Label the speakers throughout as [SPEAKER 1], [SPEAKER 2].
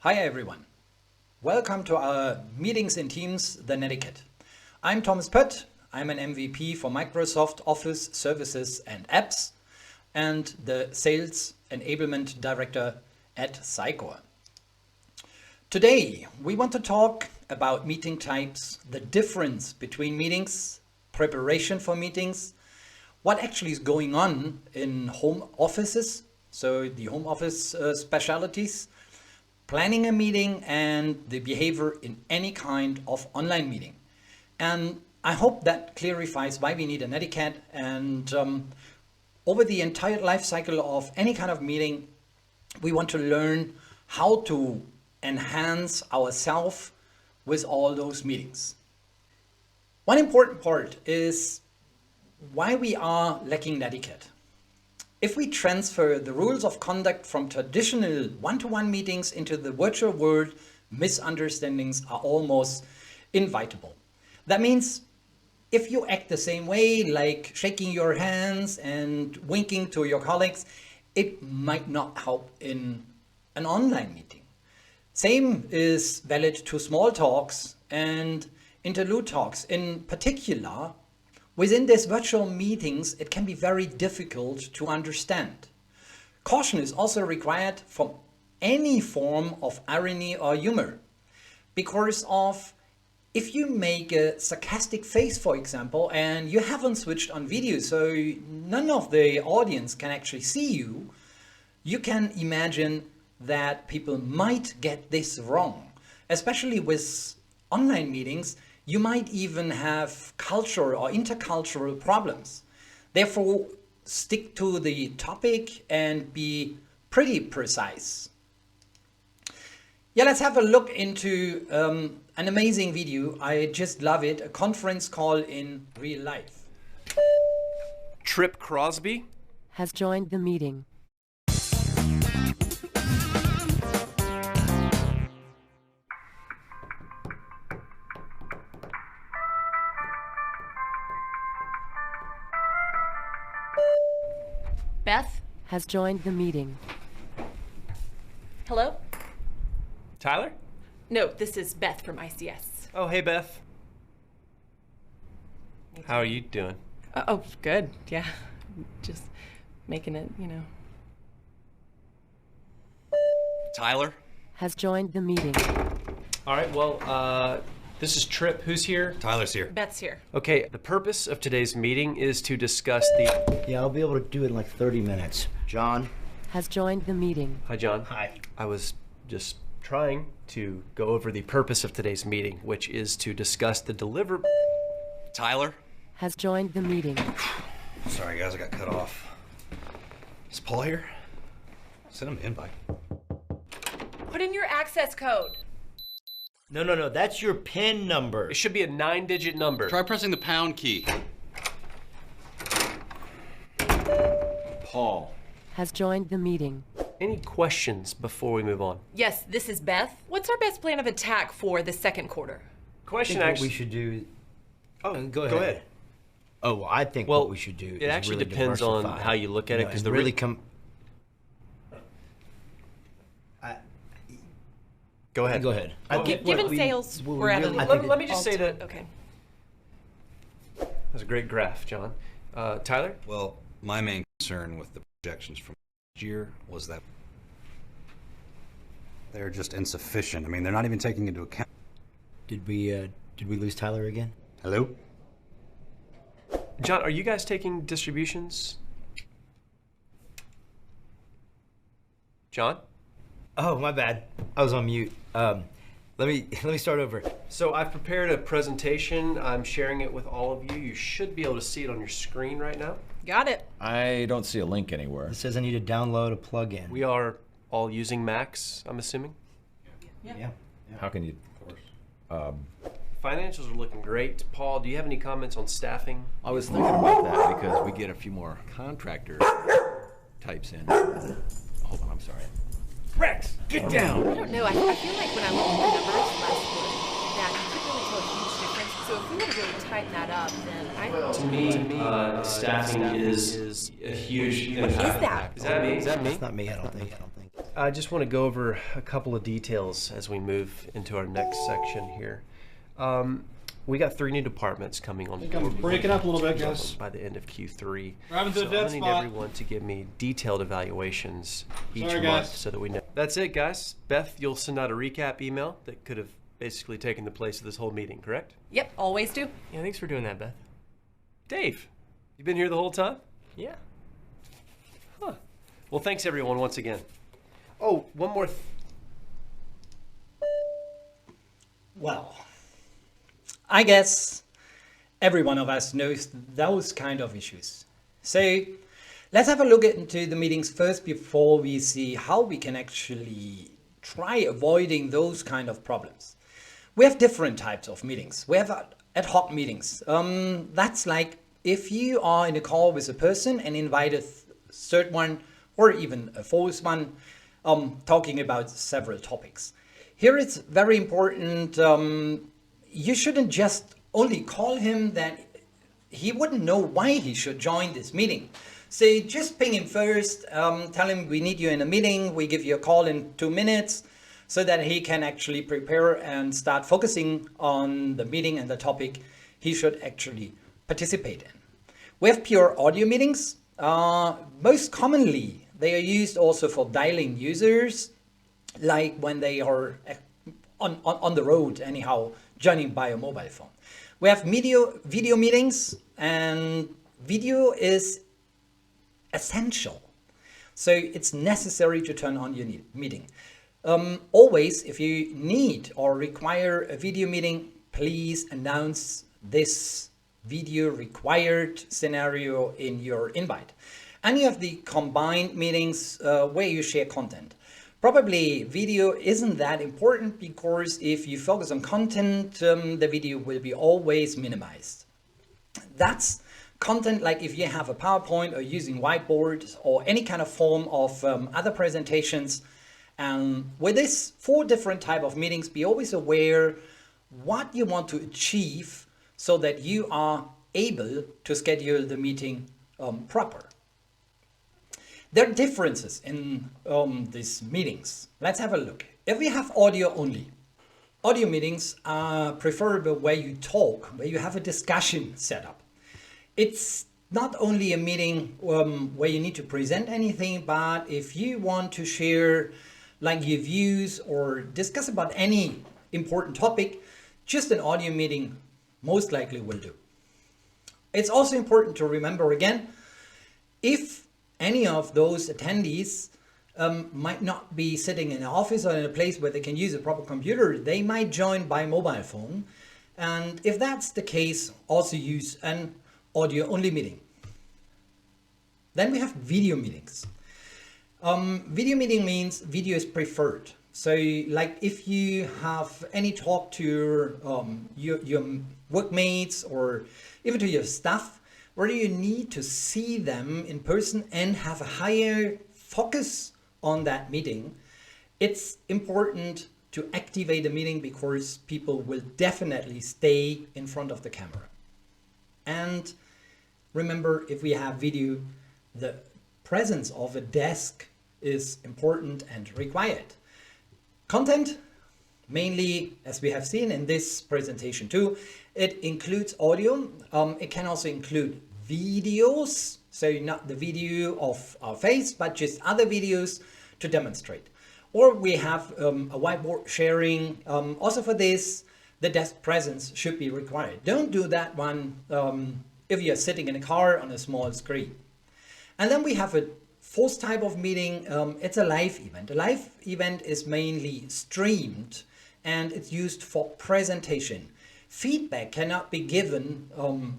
[SPEAKER 1] Hi everyone. Welcome to our Meetings in Teams, the Netiquette. I'm Thomas Pött. I'm an MVP for Microsoft Office Services and Apps and the Sales Enablement Director at Sycor. Today, we want to talk about meeting types, the difference between meetings, preparation for meetings, what actually is going on in home offices, so the home office specialties, planning a meeting, and the behavior in any kind of online meeting. And I hope that clarifies why we need a netiquette. And over the entire life cycle of any kind of meeting, we want to learn how to enhance ourselves with all those meetings. One important part is why we are lacking netiquette. If we transfer the rules of conduct from traditional one-to-one meetings into the virtual world, misunderstandings are almost inevitable. That means if you act the same way, like shaking your hands and winking to your colleagues, it might not help in an online meeting. Same is valid to small talks and interlude talks. In particular, within these virtual meetings, it can be very difficult to understand. Caution is also required from any form of irony or humor, because of if you make a sarcastic face, for example, and you haven't switched on video, so none of the audience can actually see you, you can imagine that people might get this wrong. Especially with online meetings, you might even have cultural or intercultural problems. Therefore, stick to the topic and be pretty precise. Yeah, let's have a look into an amazing video. I just love it. A conference call in real life.
[SPEAKER 2] Trip Crosby
[SPEAKER 3] has joined the meeting.
[SPEAKER 4] Beth?
[SPEAKER 3] Has joined the meeting.
[SPEAKER 4] Hello?
[SPEAKER 2] Tyler?
[SPEAKER 4] No, this is Beth from ICS.
[SPEAKER 2] Oh, hey, Beth. How are you doing?
[SPEAKER 4] Oh, good. Yeah. Just making it,
[SPEAKER 5] Tyler?
[SPEAKER 3] Has joined the meeting.
[SPEAKER 2] All right, well, this is Trip. Who's here?
[SPEAKER 5] Tyler's here.
[SPEAKER 4] Beth's here.
[SPEAKER 2] Okay, the purpose of today's meeting is to discuss the...
[SPEAKER 6] Yeah, I'll be able to do it in like 30 minutes. John?
[SPEAKER 3] Has joined the meeting.
[SPEAKER 2] Hi, John.
[SPEAKER 6] Hi.
[SPEAKER 2] I was just trying to go over the purpose of today's meeting, which is to discuss the
[SPEAKER 5] Tyler?
[SPEAKER 3] Has joined the meeting.
[SPEAKER 5] Sorry, guys, I got cut off. Is Paul here? Send him an invite.
[SPEAKER 4] Put in your access code.
[SPEAKER 6] No, that's your PIN number.
[SPEAKER 2] It should be a 9-digit number.
[SPEAKER 5] Try pressing the pound key.
[SPEAKER 6] Paul.
[SPEAKER 3] Has joined the meeting.
[SPEAKER 2] Any questions before we move on?
[SPEAKER 4] Yes, this is Beth. What's our best plan of attack for the second quarter?
[SPEAKER 2] Question
[SPEAKER 6] What
[SPEAKER 2] actually...
[SPEAKER 6] we should do...
[SPEAKER 2] Oh,
[SPEAKER 6] go ahead. Oh, well, I think what we should do
[SPEAKER 2] it actually
[SPEAKER 6] really
[SPEAKER 2] depends on
[SPEAKER 6] diversify.
[SPEAKER 2] how you look at it, because the
[SPEAKER 6] really
[SPEAKER 2] Go ahead.
[SPEAKER 6] Go ahead.
[SPEAKER 4] Given sales, we're at
[SPEAKER 2] Let me just say that...
[SPEAKER 4] Okay.
[SPEAKER 2] That's a great graph, John. Tyler?
[SPEAKER 5] Well, my main concern with the projections from last year was that they're just insufficient. I mean, they're not even taking into account...
[SPEAKER 6] Did we lose Tyler again?
[SPEAKER 5] Hello?
[SPEAKER 2] John, are you guys taking distributions? John?
[SPEAKER 6] Oh, my bad. I was on mute. Let me start over.
[SPEAKER 2] So I've prepared a presentation. I'm sharing it with all of you. You should be able to see it on your screen right now.
[SPEAKER 4] Got it.
[SPEAKER 7] I don't see a link anywhere.
[SPEAKER 6] It says I need to download a plugin.
[SPEAKER 2] We are all using Macs, I'm assuming.
[SPEAKER 6] Yeah.
[SPEAKER 7] How can you?
[SPEAKER 2] Financials are looking great. Paul, do you have any comments on staffing?
[SPEAKER 7] I was thinking about that because we get a few more contractor types in. Hold on, I'm sorry. Rex, get down!
[SPEAKER 4] I don't know. I feel like when I looked at the numbers last quarter, that you couldn't really tell a huge difference. So if we were to really tighten that up, then I...
[SPEAKER 2] To me, staffing is a huge impact.
[SPEAKER 4] What is that?
[SPEAKER 2] Is that me?
[SPEAKER 6] That's not me, I don't think.
[SPEAKER 2] I just want to go over a couple of details as we move into our next section here. We got 3 new departments coming on board.
[SPEAKER 8] Break it up a little bit, guys.
[SPEAKER 2] By the end of Q3.
[SPEAKER 8] Driving to
[SPEAKER 2] So
[SPEAKER 8] a dead
[SPEAKER 2] I need
[SPEAKER 8] spot.
[SPEAKER 2] everyone to give me detailed evaluations each
[SPEAKER 8] Sorry,
[SPEAKER 2] month
[SPEAKER 8] guys.
[SPEAKER 2] so that we know. That's it, guys. Beth, you'll send out a recap email that could have basically taken the place of this whole meeting, correct?
[SPEAKER 4] Yep, always do.
[SPEAKER 9] Yeah, thanks for doing that, Beth.
[SPEAKER 2] Dave, you been here the whole time?
[SPEAKER 9] Yeah.
[SPEAKER 2] Huh. Well, thanks everyone once again. Oh, one more.
[SPEAKER 1] Well, I guess every one of us knows those kind of issues. So let's have a look into the meetings first before we see how we can actually try avoiding those kind of problems. We have different types of meetings. We have ad hoc meetings. That's like if you are in a call with a person and invite a third one or even a fourth one, talking about several topics. Here it's very important, you shouldn't just only call him, that he wouldn't know why he should join this meeting. So just ping him first, tell him we need you in a meeting, we give you a call in 2 minutes, so that he can actually prepare and start focusing on the meeting and the topic he should actually participate in. We have pure audio meetings. Most commonly, they are used also for dialing users, like when they are on the road, anyhow, joining by a mobile phone. We have video meetings, and video is essential. So it's necessary to turn on your meeting. Always, if you need or require a video meeting, please announce this video required scenario in your invite. And you have the combined meetings where you share content. Probably video isn't that important because if you focus on content, the video will be always minimized. That's content like if you have a PowerPoint or using whiteboards or any kind of form of other presentations. And with this 4 different type of meetings, be always aware what you want to achieve so that you are able to schedule the meeting proper. There are differences in these meetings. Let's have a look. If we have audio only, audio meetings are preferable where you talk, where you have a discussion set up. It's not only a meeting where you need to present anything, but if you want to share like your views or discuss about any important topic, just an audio meeting most likely will do. It's also important to remember again, if any of those attendees might not be sitting in an office or in a place where they can use a proper computer, they might join by mobile phone. And if that's the case, also use an audio only meeting. Then we have video meetings. Video meeting means video is preferred. So like if you have any talk to your workmates or even to your staff, where you need to see them in person and have a higher focus on that meeting, it's important to activate the meeting because people will definitely stay in front of the camera. And remember, if we have video, the presence of a desk is important and required. Content, mainly, as we have seen in this presentation too, it includes audio. It can also include videos, so not the video of our face, but just other videos to demonstrate. Or we have a whiteboard sharing. Also for this, the desk presence should be required. Don't do that one if you're sitting in a car on a small screen. And then we have a 4th type of meeting. It's a live event. A live event is mainly streamed and it's used for presentation. Feedback cannot be given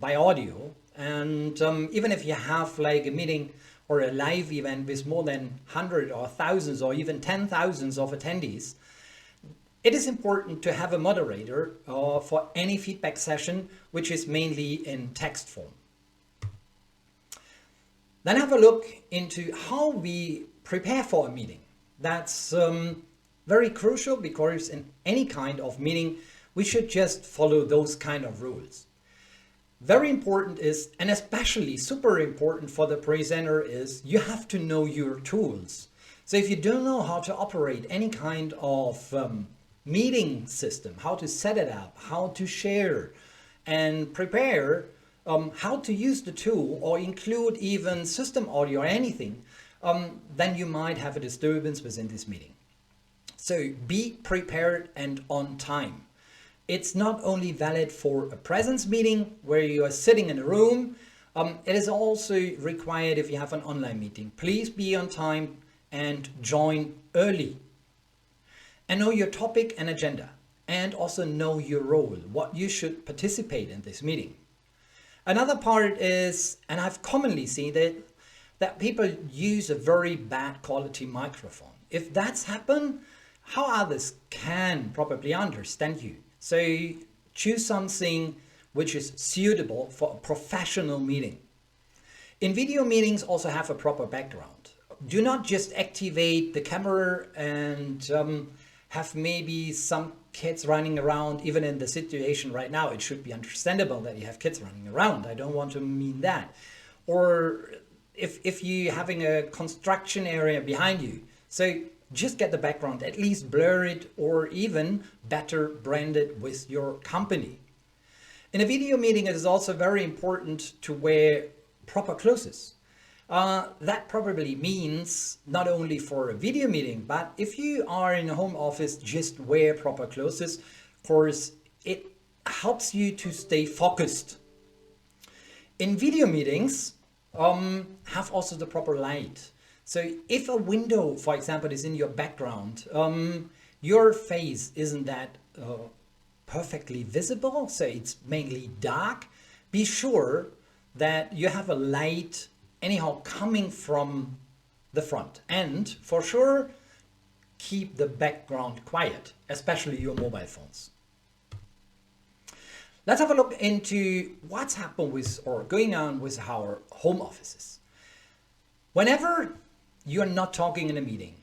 [SPEAKER 1] by audio. And even if you have like a meeting or a live event with more than 100 or thousands or even 10,000 of attendees, it is important to have a moderator for any feedback session, which is mainly in text form. Then have a look into how we prepare for a meeting. That's very crucial because in any kind of meeting, we should just follow those kind of rules. Very important is, and especially super important for the presenter is, you have to know your tools. So if you don't know how to operate any kind of meeting system, how to set it up, how to share and prepare, how to use the tool or include even system audio or anything, then you might have a disturbance within this meeting. So be prepared and on time. It's not only valid for a presence meeting where you are sitting in a room, it is also required if you have an online meeting. Please be on time and join early. And know your topic and agenda, and also know your role, what you should participate in this meeting. Another part is, and I've commonly seen that people use a very bad quality microphone. If that's happened, how others can probably understand you. So choose something which is suitable for a professional meeting. In video meetings, also have a proper background. Do not just activate the camera and have maybe some kids running around. Even in the situation right now, it should be understandable that you have kids running around. I don't want to mean that. Or if you're having a construction area behind you. So just get the background, at least blur it, or even better brand it with your company. In a video meeting, it is also very important to wear proper clothes. That probably means not only for a video meeting, but if you are in a home office, just wear proper clothes. Of course, it helps you to stay focused. In video meetings, have also the proper light. So if a window, for example, is in your background, your face isn't that perfectly visible, so it's mainly dark, be sure that you have a light anyhow coming from the front. And for sure, keep the background quiet, especially your mobile phones. Let's have a look into what's happened with or going on with our home offices. Whenever you're not talking in a meeting,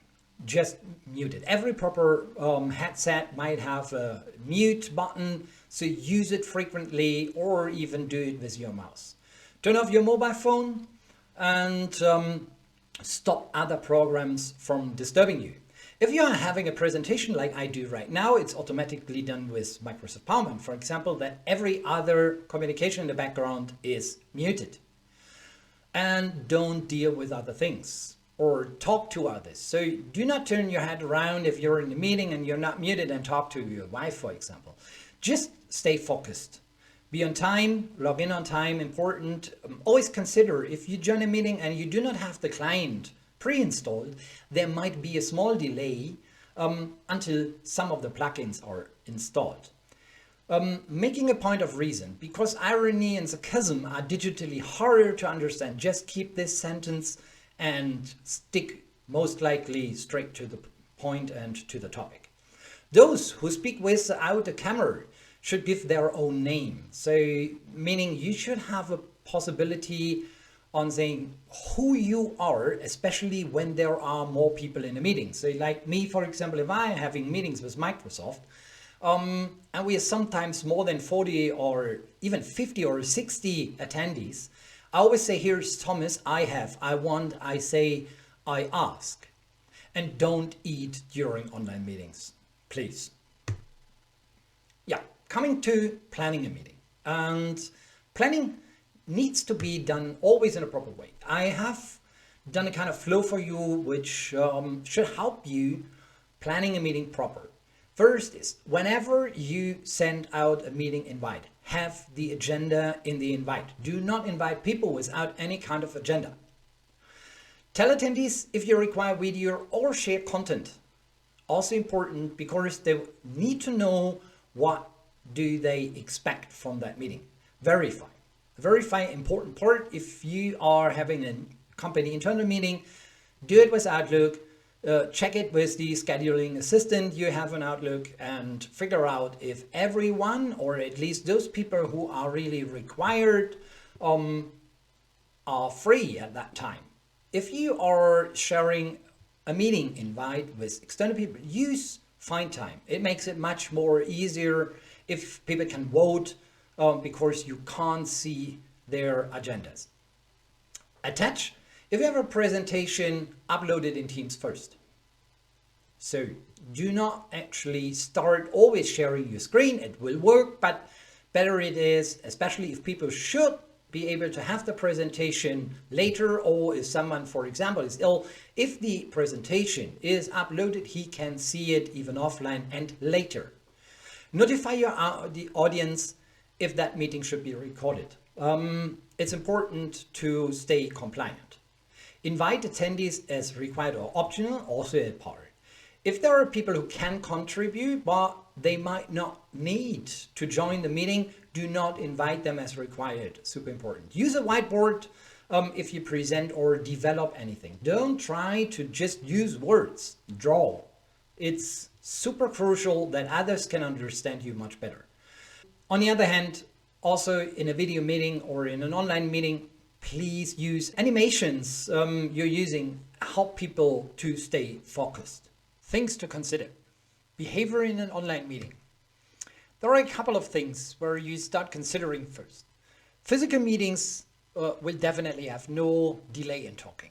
[SPEAKER 1] just mute it. Every proper headset might have a mute button, so use it frequently or even do it with your mouse. Turn off your mobile phone and stop other programs from disturbing you. If you are having a presentation like I do right now, it's automatically done with Microsoft PowerPoint, for example, that every other communication in the background is muted. And don't deal with other things or talk to others. So do not turn your head around if you're in a meeting and you're not muted and talk to your wife, for example. Just stay focused. Be on time, log in on time, important. Always consider if you join a meeting and you do not have the client pre-installed, there might be a small delay until some of the plugins are installed. Making a point of reason, because irony and sarcasm are digitally harder to understand. Just keep this sentence and stick most likely straight to the point and to the topic. Those who speak without a camera should give their own name. So meaning you should have a possibility on saying who you are, especially when there are more people in a meeting. So like me, for example, if I'm having meetings with Microsoft, and we are sometimes more than 40 or even 50 or 60 attendees, I always say, here's Thomas, I have, I want, I say, I ask. And don't eat during online meetings, please. Yeah, coming to planning a meeting. And planning needs to be done always in a proper way. I have done a kind of flow for you, which should help you planning a meeting proper. First is, whenever you send out a meeting invite, have the agenda in the invite. Do not invite people without any kind of agenda. Tell attendees if you require video or share content. Also important because they need to know what do they expect from that meeting. Verify. Verify, important part. If you are having a company internal meeting, do it with Outlook. Check it with the scheduling assistant you have in Outlook and figure out if everyone, or at least those people who are really required, are free at that time. If you are sharing a meeting invite with external people, use Find Time. It makes it much more easier if people can vote because you can't see their agendas. Attach If you have a presentation, upload it in Teams first. So do not actually start always sharing your screen. It will work, but better it is, especially if people should be able to have the presentation later, or if someone, for example, is ill, if the presentation is uploaded, he can see it even offline and later. Notify the audience if that meeting should be recorded. It's important to stay compliant. Invite attendees as required or optional, also a part. If there are people who can contribute, but they might not need to join the meeting, do not invite them as required. Super important. Use a whiteboard if you present or develop anything. Don't try to just use words. Draw. It's super crucial that others can understand you much better. On the other hand, also in a video meeting or in an online meeting, please use animations you're using, help people to stay focused. Things to consider. Behavior in an online meeting. There are a couple of things where you start considering first. Physical meetings will definitely have no delay in talking.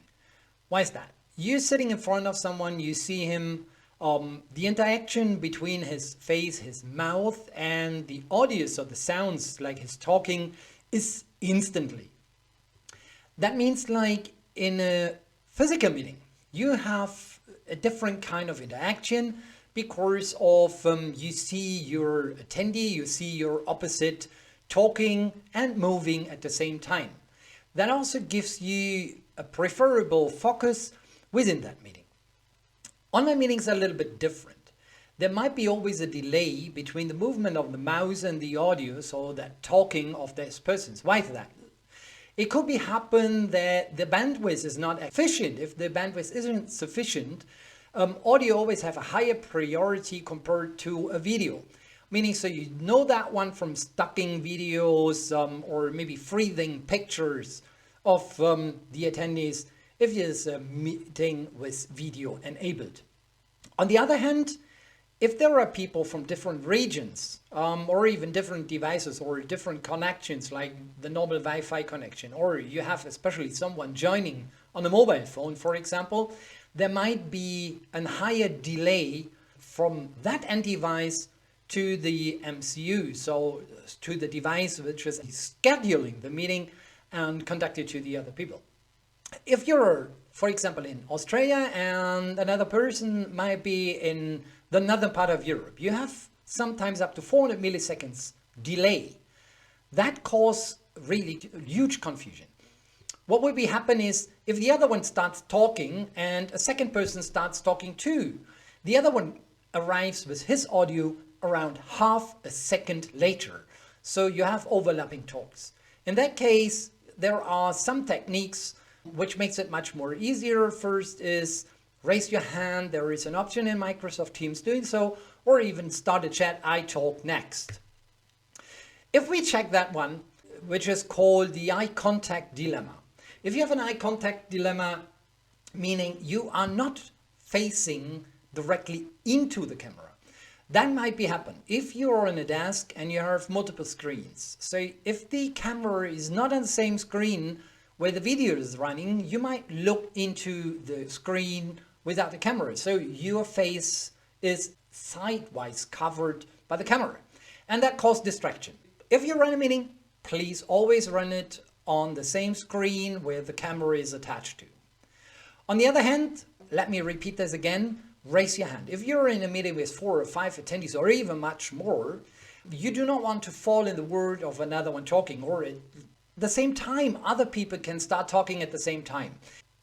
[SPEAKER 1] Why is that? You're sitting in front of someone, you see him, the interaction between his face, his mouth, and the audio, so the sounds like his talking, is instantly. That means like in a physical meeting, you have a different kind of interaction because of you see your attendee, you see your opposite talking and moving at the same time. That also gives you a preferable focus within that meeting. Online meetings are a little bit different. There might be always a delay between the movement of the mouse and the audio, so that talking of those persons. Why is that? It could be happen that the bandwidth is not efficient. If the bandwidth isn't sufficient, audio always have a higher priority compared to a video. Meaning, so you know that one from stocking videos or maybe freezing pictures of the attendees if there's a meeting with video enabled. On the other hand, if there are people from different regions or even different devices or different connections like the normal Wi-Fi connection, or you have especially someone joining on a mobile phone, for example, there might be a higher delay from that end device to the MCU, so to the device which is scheduling the meeting and conduct it to the other people. If you're, for example, in Australia and another person might be in the northern part of Europe, you have sometimes up to 400 milliseconds delay. That causes really huge confusion. What will be happen is if the other one starts talking and a second person starts talking too, the other one arrives with his audio around half a second later. So you have overlapping talks. In that case, there are some techniques which makes it much more easier. First is raise your hand. There is an option in Microsoft Teams doing so, or even start a chat, I talk next. If we check that one, which is called the eye contact dilemma. If you have an eye contact dilemma, meaning you are not facing directly into the camera, that might be happen if you're on a desk and you have multiple screens. So if the camera is not on the same screen where the video is running, you might look into the screen without the camera. So your face is sidewise covered by the camera. And that causes distraction. If you run a meeting, please always run it on the same screen where the camera is attached to. On the other hand, let me repeat this again, raise your hand. If you're in a meeting with 4 or 5 attendees or even much more, you do not want to fall in the word of another one talking, or at the same time, other people can start talking at the same time.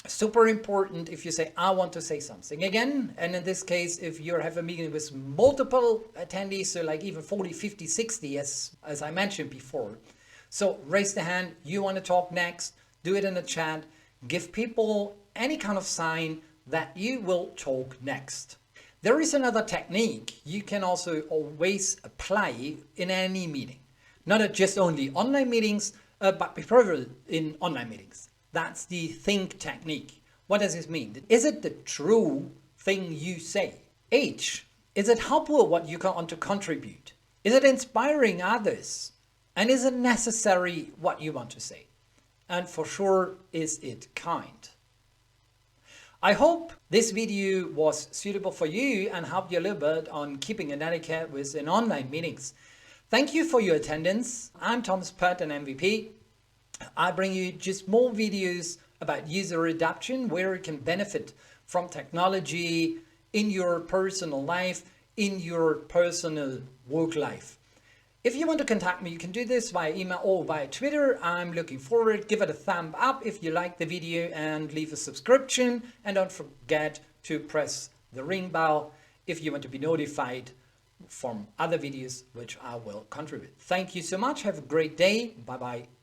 [SPEAKER 1] Super important if you say, I want to say something again. And in this case, if you have a meeting with multiple attendees, so like even 40, 50, 60, as I mentioned before. So raise the hand, you want to talk next, do it in the chat, give people any kind of sign that you will talk next. There is another technique you can also always apply in any meeting. Not just only online meetings, but preferably in online meetings. That's the think technique. What does this mean? Is it the true thing you say? H, is it helpful what you want to contribute? Is it inspiring others? And is it necessary what you want to say? And for sure, is it kind? I hope this video was suitable for you and helped you a little bit on keeping a netiquette within online meetings. Thank you for your attendance. I'm Thomas Putt, an MVP. I bring you just more videos about user adoption, where you can benefit from technology in your personal life, in your personal work life. If you want to contact me, you can do this via email or via Twitter. I'm looking forward. Give it a thumb up if you like the video and leave a subscription. And don't forget to press the ring bell if you want to be notified from other videos which I will contribute. Thank you so much. Have a great day. Bye-bye.